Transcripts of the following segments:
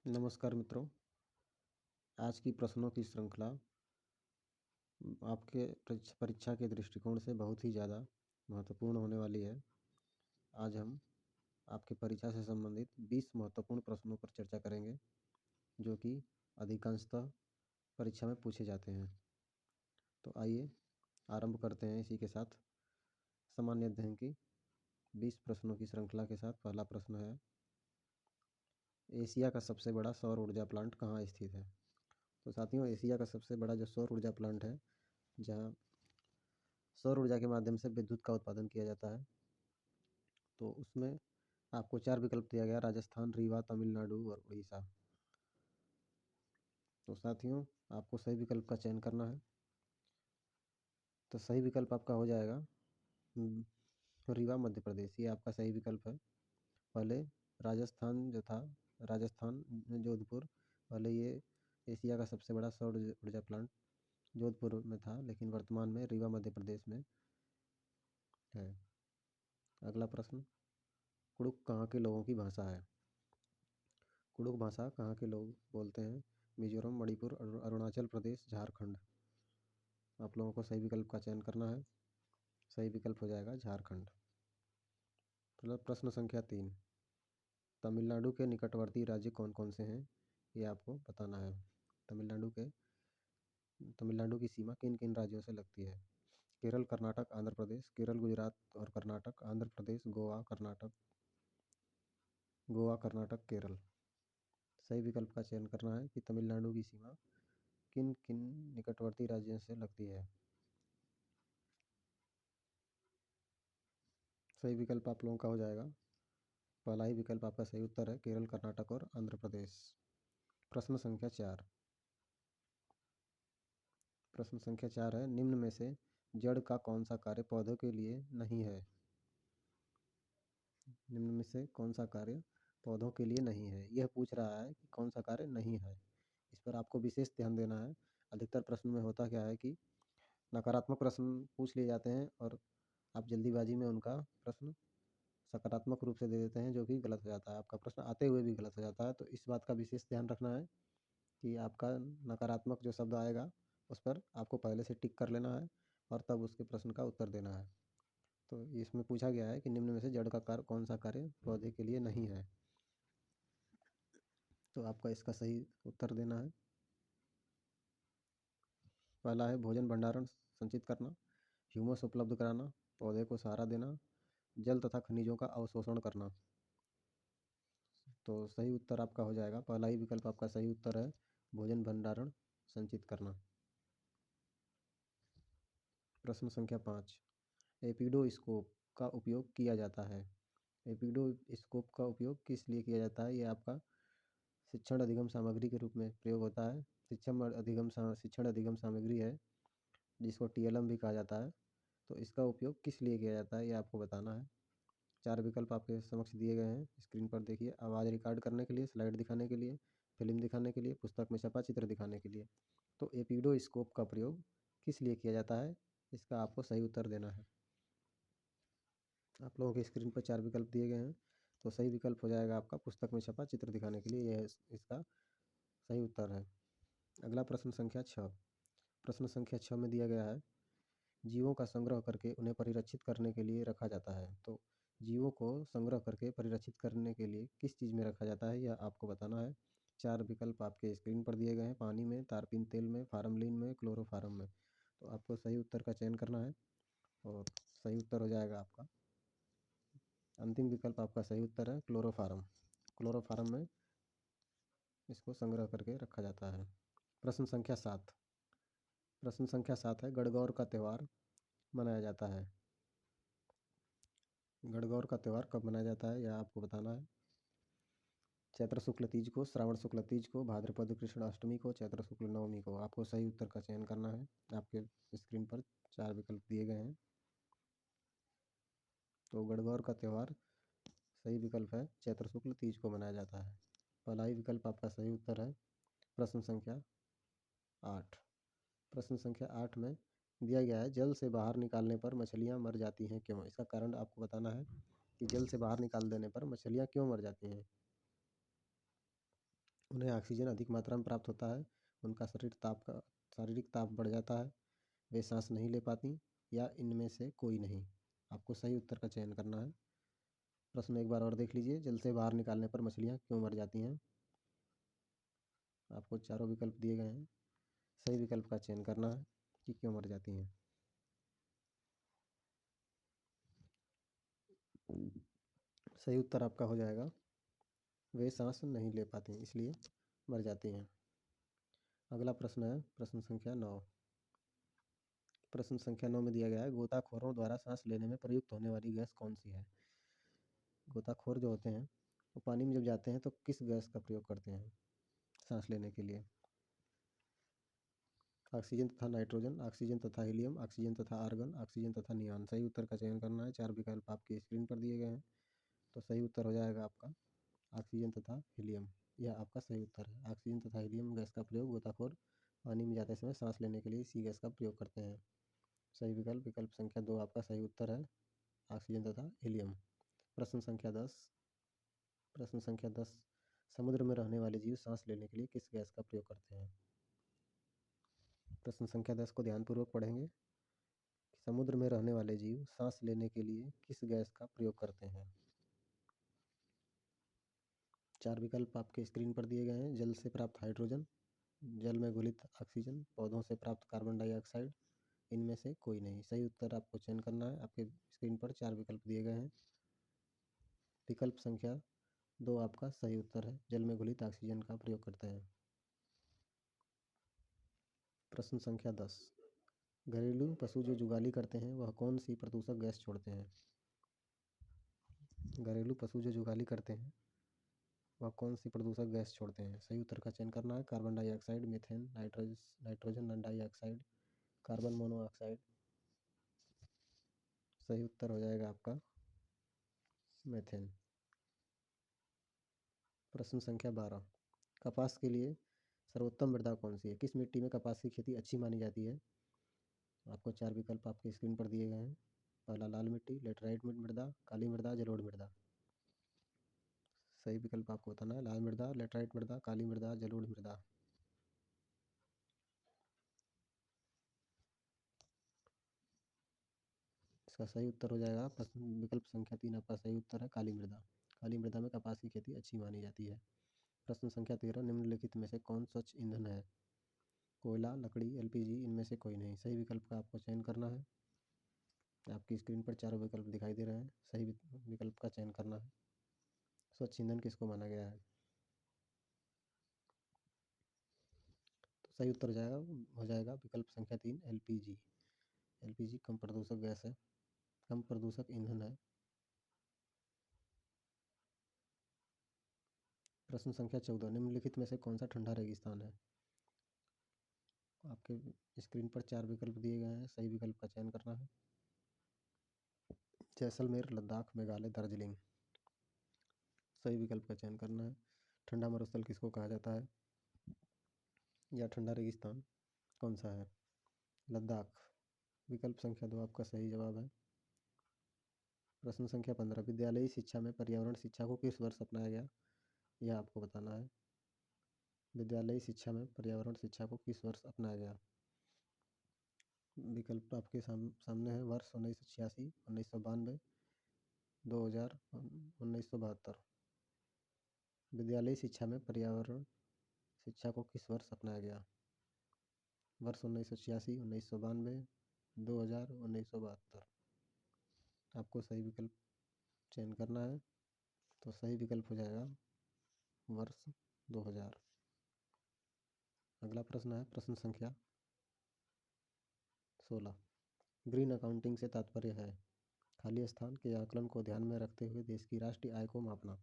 नमस्कार मित्रों। आज की प्रश्नों की श्रृंखला आपके परीक्षा के दृष्टिकोण से बहुत ही ज़्यादा महत्वपूर्ण होने वाली है। आज हम आपकी परीक्षा से संबंधित 20 महत्वपूर्ण प्रश्नों पर चर्चा करेंगे, जो कि अधिकांशतः परीक्षा में पूछे जाते हैं। तो आइए आरंभ करते हैं इसी के साथ सामान्य अध्ययन की 20 प्रश्नों की श्रृंखला के साथ। पहला प्रश्न है, एशिया का सबसे बड़ा सौर ऊर्जा प्लांट कहाँ स्थित है? तो साथियों, एशिया का सबसे बड़ा जो सौर ऊर्जा प्लांट है, जहाँ सौर ऊर्जा के माध्यम से विद्युत का उत्पादन किया जाता है, तो उसमें आपको 4 विकल्प दिया गया: राजस्थान, रीवा, तमिलनाडु और उड़ीसा। तो साथियों, आपको सही विकल्प का चयन करना है। तो सही विकल्प आपका हो जाएगा रीवा, मध्य प्रदेश। ये आपका सही विकल्प है। पहले राजस्थान जो था, राजस्थान जोधपुर, पहले ये एशिया का सबसे बड़ा सौर ऊर्जा प्लांट जोधपुर में था, लेकिन वर्तमान में रीवा, मध्य प्रदेश में है। अगला प्रश्न, कुड़ुक कहाँ के लोगों की भाषा है? कुड़ुक भाषा कहाँ के लोग बोलते हैं? मिजोरम, मणिपुर, अरुणाचल प्रदेश, झारखंड। आप लोगों को सही विकल्प का चयन करना है। सही विकल्प हो जाएगा झारखंड। प्रश्न संख्या 3, तमिलनाडु के निकटवर्ती राज्य कौन कौन से हैं? ये आपको बताना है। तमिलनाडु की सीमा किन किन राज्यों से लगती है? केरल, कर्नाटक, आंध्र प्रदेश। केरल, गुजरात और कर्नाटक। आंध्र प्रदेश, गोवा, कर्नाटक। गोवा, कर्नाटक, केरल। सही विकल्प का चयन करना है कि तमिलनाडु की सीमा किन किन निकटवर्ती राज्यों से लगती है। सही विकल्प आप लोगों का हो जाएगा, पहला ही विकल्प आपका सही उत्तर है, केरल, कर्नाटक और आंध्र प्रदेश। प्रश्न संख्या 4, प्रश्न संख्या 4 है, निम्न में से जड़ का कौन सा कार्य पौधों के लिए नहीं है? निम्न में से कौन सा कार्य पौधों के लिए नहीं है? यह पूछ रहा है कि कौन सा कार्य नहीं है। इस पर आपको विशेष ध्यान देना है। अधिकतर प्रश्न में होता क्या है कि नकारात्मक प्रश्न पूछ लिए जाते हैं और आप जल्दीबाजी में उनका प्रश्न सकारात्मक रूप से दे देते हैं, जो कि गलत हो जाता है। आपका प्रश्न आते हुए भी गलत हो जाता है। तो इस बात का विशेष ध्यान रखना है कि आपका नकारात्मक जो शब्द आएगा उस पर आपको पहले से टिक कर लेना है और तब उसके प्रश्न का उत्तर देना है। तो इसमें पूछा गया है कि निम्न में से जड़ का कार्य कौन सा कार्य पौधे के लिए नहीं है? तो आपका इसका सही उत्तर देना है। पहला है भोजन भंडारण संचित करना, ह्यूमस उपलब्ध कराना, पौधे को सहारा देना, जल तथा खनिजों का अवशोषण करना। तो सही उत्तर आपका हो जाएगा, पहला ही विकल्प आपका सही उत्तर है, भोजन भंडारण संचित करना। प्रश्न संख्या 5, एपिडोस्कोप का उपयोग किया जाता है। एपिडोस्कोप का उपयोग किस लिए किया जाता है? ये आपका शिक्षण अधिगम सामग्री के रूप में प्रयोग होता है। शिक्षण अधिगम सामग्री है, जिसको टीएलएम भी कहा जाता है। तो इसका उपयोग किस लिए किया जाता है, ये आपको बताना है। 4 विकल्प आपके समक्ष दिए गए हैं, स्क्रीन पर देखिए। आवाज़ रिकॉर्ड करने के लिए, स्लाइड दिखाने के लिए, फिल्म दिखाने के लिए, पुस्तक में छपा चित्र दिखाने के लिए। तो एपिडोस्कोप का प्रयोग किस लिए किया जाता है, इसका आपको सही उत्तर देना है। आप लोगों के स्क्रीन पर 4 विकल्प दिए गए हैं। तो सही विकल्प हो जाएगा आपका पुस्तक में छपा चित्र दिखाने के लिए। यह इसका सही उत्तर है। अगला प्रश्न संख्या 6, प्रश्न संख्या 6 में दिया गया है, जीवों का संग्रह करके उन्हें परिरक्षित करने के लिए रखा जाता है। तो जीवों को संग्रह करके परिरक्षित करने के लिए किस चीज़ में रखा जाता है, यह आपको बताना है। 4 विकल्प आपके स्क्रीन पर दिए गए हैं, पानी में, तारपीन तेल में, फार्मलिन में, क्लोरोफार्म में। तो आपको सही उत्तर का चयन करना है और सही उत्तर हो जाएगा आपका, अंतिम विकल्प आपका सही उत्तर है, क्लोरोफार्म। क्लोरोफार्म में इसको संग्रह करके रखा जाता है। प्रश्न संख्या 7, प्रश्न संख्या 7 है, गणगौर का त्यौहार मनाया जाता है। गणगौर का त्यौहार कब मनाया जाता है, यह आपको बताना है। चैत्र शुक्ल तीज को, श्रावण शुक्ल तीज को, भाद्रपद कृष्ण अष्टमी को, चैत्र शुक्ल नवमी को। आपको सही उत्तर का चयन करना है। आपके स्क्रीन पर 4 विकल्प दिए गए हैं। तो गणगौर का त्यौहार सही विकल्प है, चैत्र शुक्ल तीज को मनाया जाता है। पहला ही विकल्प आपका सही उत्तर है। प्रश्न संख्या 8, प्रश्न संख्या 8 में दिया गया है, जल से बाहर निकालने पर मछलियाँ मर जाती हैं, क्यों? इसका कारण आपको बताना है कि जल से बाहर निकाल देने पर मछलियाँ क्यों मर जाती हैं। उन्हें ऑक्सीजन अधिक मात्रा में प्राप्त होता है, उनका शारीरिक ताप बढ़ जाता है, वे सांस नहीं ले पाती, या इनमें से कोई नहीं। आपको सही उत्तर का चयन करना है। प्रश्न एक बार और देख लीजिए। जल से बाहर निकालने पर मछलियाँ क्यों मर जाती हैं? आपको चारों विकल्प दिए गए हैं, सही विकल्प का चयन करना है कि क्यों मर जाती हैं। सही उत्तर आपका हो जाएगा, वे सांस नहीं ले पाती इसलिए मर जाती हैं। अगला प्रश्न है प्रश्न संख्या 9। प्रश्न संख्या 9 में दिया गया है, गोताखोरों द्वारा सांस लेने में प्रयुक्त होने वाली गैस कौन सी है? गोताखोर जो होते हैं वो पानी में जब जाते हैं तो किस गैस का प्रयोग करते हैं सांस लेने के लिए? ऑक्सीजन तथा नाइट्रोजन, ऑक्सीजन तथा हीलियम, ऑक्सीजन तथा आर्गन, ऑक्सीजन तथा नियॉन। सही उत्तर का चयन करना है। 4 विकल्प आपकी स्क्रीन पर दिए गए हैं, तो सही उत्तर हो जाएगा आपका ऑक्सीजन तथा हीलियम। यह आपका सही उत्तर है। ऑक्सीजन तथा हीलियम गैस का प्रयोग गोताखोर पानी में जाते समय सांस लेने के लिए इसी गैस का प्रयोग करते हैं। सही विकल्प विकल्प संख्या 2 आपका सही उत्तर है, ऑक्सीजन तथा हीलियम। प्रश्न संख्या 10। प्रश्न संख्या 10, समुद्र में रहने वाले जीव सांस लेने के लिए किस गैस का प्रयोग करते हैं? प्रश्न संख्या 10 को ध्यानपूर्वक पढ़ेंगे। समुद्र में रहने वाले जीव सांस लेने के लिए किस गैस का प्रयोग करते हैं? 4 विकल्प आपके स्क्रीन पर दिए गए हैं। जल से प्राप्त हाइड्रोजन, जल में घुलित ऑक्सीजन, पौधों से प्राप्त कार्बन डाइऑक्साइड, इनमें से कोई नहीं। सही उत्तर आपको चयन करना है। आपके स्क्रीन पर 4 विकल्प दिए गए हैं। विकल्प संख्या 2 आपका सही उत्तर है, जल में घुलित ऑक्सीजन का प्रयोग करते हैं। प्रश्न संख्या 10, घरेलू पशु जो जुगाली करते हैं वह कौन सी प्रदूषक गैस छोड़ते हैं? घरेलू पशु जो जुगाली करते हैं वह कौन सी प्रदूषक गैस छोड़ते हैं? सही उत्तर का चयन करना है। Carbon dioxide, methane, nitrogen dioxide, carbon monoxide. सही उत्तर हो जाएगा आपका मीथेन। प्रश्न संख्या 12, कपास के लिए सर्वोत्तम मृदा कौन सी है? किस मिट्टी में कपास की खेती अच्छी मानी जाती है? आपको 4 विकल्प आपके स्क्रीन पर दिए गए हैं। पहला लाल मिट्टी, लेटराइट मृदा, काली मृदा, जलोढ़ मृदा। सही विकल्प आपको बताना है। लाल मृदा, लेटराइट मृदा, काली मृदा, जलोढ़ मृदा। इसका सही उत्तर हो जाएगा प्रश्न विकल्प संख्या 3 आपका सही उत्तर है, काली मृदा। काली मृदा में कपास की खेती अच्छी मानी जाती है। प्रश्न संख्या 13, निम्नलिखित में से कौन स्वच्छ ईंधन है? कोयला, लकड़ी, एलपीजी, इनमें से कोई नहीं। सही विकल्प का आपको चयन करना है। आपकी स्क्रीन पर चारों विकल्प दिखाई दे रहे हैं, सही विकल्प का चयन करना है। स्वच्छ ईंधन किसको माना गया है? तो सही उत्तर हो जाएगा विकल्प संख्या 3, एलपीजी। एलपीजी कम प्रदूषक गैस है, कम प्रदूषक ईंधन है। प्रश्न संख्या 14, निम्नलिखित में से कौन सा ठंडा रेगिस्तान है? आपके स्क्रीन पर 4 विकल्प दिए गए हैं, सही विकल्प का चयन करना है। जैसलमेर, लद्दाख, मेघालय, दार्जिलिंग। सही विकल्प का चयन करना है। ठंडा मरुस्थल किसको कहा जाता है, या ठंडा रेगिस्तान कौन सा है? लद्दाख। विकल्प संख्या 2 आपका सही जवाब है। प्रश्न संख्या 15, विद्यालयी शिक्षा में पर्यावरण शिक्षा को किस वर्ष अपनाया गया? यह आपको बताना है। विद्यालयी शिक्षा में पर्यावरण शिक्षा को किस वर्ष अपनाया गया? विकल्प आपके सामने है। वर्ष 1986, 1992, 2000, 1972। विद्यालयी शिक्षा में पर्यावरण शिक्षा को किस वर्ष अपनाया गया? वर्ष 1986, 1992, 2000, 1972। आपको सही विकल्प चयन करना है, तो सही विकल्प हो जाएगा वर्ष 2000। अगला प्रश्न है प्रश्न संख्या 16, ग्रीन अकाउंटिंग से तात्पर्य है खाली स्थान के आकलन को ध्यान में रखते हुए देश की राष्ट्रीय आय को मापना।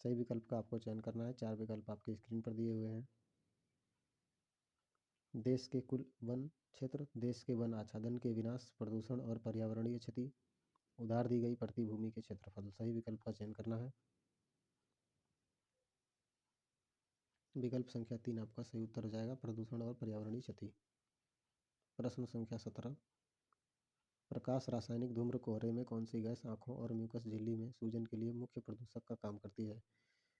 सही विकल्प का आपको चयन करना है। 4 विकल्प आपके स्क्रीन पर दिए हुए हैं। देश के कुल वन क्षेत्र, देश के वन आच्छादन के विनाश, प्रदूषण और पर्यावरणीय क्षति, उधार दी गई प्रति भूमि के क्षेत्रफल। सही विकल्प का चयन करना है। विकल्प संख्या 3 आपका सही उत्तर हो जाएगा, प्रदूषण और पर्यावरणीय क्षति। प्रश्न संख्या 17, प्रकाश रासायनिक धूम्र कोहरे में कौन सी गैस आंखों और म्यूकस झिल्ली में सूजन के लिए मुख्य प्रदूषक का काम करती है?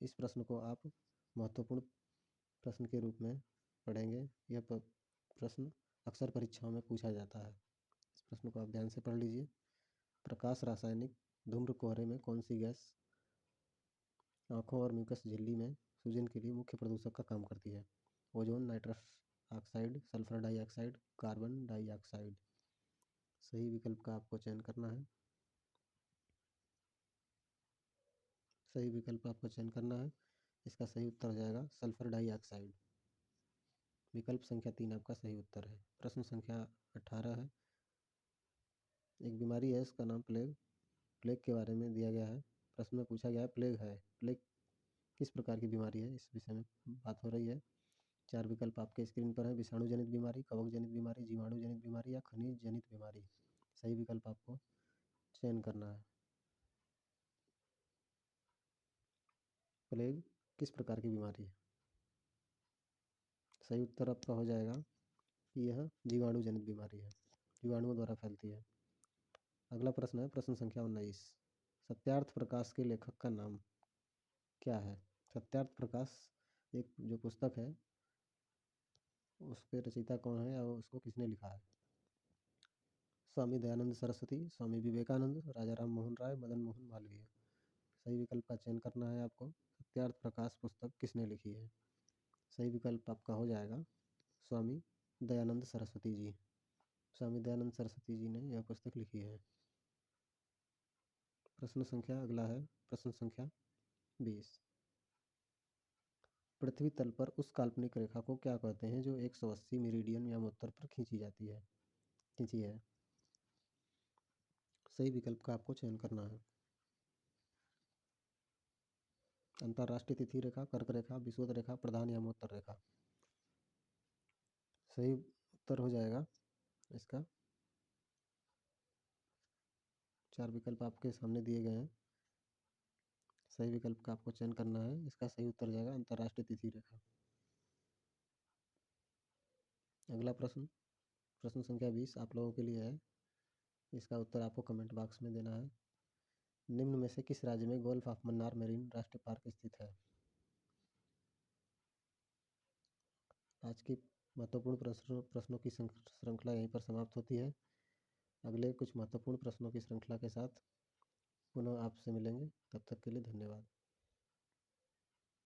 इस प्रश्न को आप महत्वपूर्ण प्रश्न के रूप में पढ़ेंगे। यह प्रश्न अक्सर परीक्षाओं में पूछा जाता है। इस प्रश्न को आप ध्यान से पढ़ लीजिए। प्रकाश रासायनिक धूम्र कोहरे में कौन सी गैस आँखों और म्यूकस झिल्ली में सूजन के लिए मुख्य प्रदूषक का काम करती है? Ozone, nitrous oxide, sulphur dioxide, carbon dioxide. सही विकल्प का आपको चयन करना है। सही विकल्प आपको चयन करना है। इसका सही उत्तर हो जाएगा सल्फर डाइऑक्साइड। विकल्प संख्या 3 आपका सही उत्तर है। प्रश्न संख्या 18 है। एक बीमारी है, इसका नाम प्लेग। प्लेग के बारे में दिया गया है। प्रश्न में पूछा गया है प्लेग है। प्लेग किस प्रकार की बीमारी है, इस विषय में बात हो रही है। 4 विकल्प आपके स्क्रीन पर है। विषाणु जनित बीमारी, कवक जनित बीमारी, जीवाणु जनित बीमारी या खनिज जनित बीमारी। सही विकल्प आपको चयन करना है। प्लेग किस प्रकार की बीमारी है? सही उत्तर आपका हो जाएगा कि यह जीवाणु जनित बीमारी है, जीवाणुओं द्वारा फैलती है। अगला प्रश्न है प्रश्न संख्या 19। सत्यार्थ प्रकाश के लेखक का नाम क्या है? सत्यार्थ प्रकाश एक जो पुस्तक है उसके रचयिता कौन है और उसको किसने लिखा है? स्वामी दयानंद सरस्वती, स्वामी विवेकानंद, राजा राम मोहन राय, मदन मोहन मालवीय। सही विकल्प का चयन करना है आपको। सत्यार्थ प्रकाश पुस्तक किसने लिखी है? सही विकल्प आपका हो जाएगा स्वामी दयानंद सरस्वती जी। स्वामी दयानंद सरस्वती जी ने यह पुस्तक लिखी है। प्रश्न संख्या अगला है प्रश्न संख्या 20। पृथ्वी तल पर उस काल्पनिक रेखा को क्या कहते हैं जो 180 मेरिडियन या उत्तर पर खींची है? सही विकल्प का आपको चयन करना है। अंतरराष्ट्रीय तिथि रेखा, कर्क रेखा, विषुवत रेखा, प्रधान या उत्तर रेखा। सही उत्तर हो जाएगा इसका। 4 विकल्प आपके सामने दिए गए हैं। सही विकल्प का आपको चयन करना है। इसका सही उत्तर हो जाएगा अंतरराष्ट्रीय तिथि रेखा। अगला प्रश्न प्रश्न संख्या 20 आप लोगों के लिए है। इसका उत्तर आपको कमेंट बॉक्स में देना है। निम्न में से किस राज्य में गोल्फ ऑफ मन्नार मेरीन राष्ट्रीय पार्क स्थित है? आज की महत्वपूर्ण प्रश्नों की श्रृंखला यहीं पर समाप्त होती है। अगले कुछ महत्वपूर्ण प्रश्नों की श्रृंखला के साथ पुनः आपसे मिलेंगे। तब तक के लिए धन्यवाद।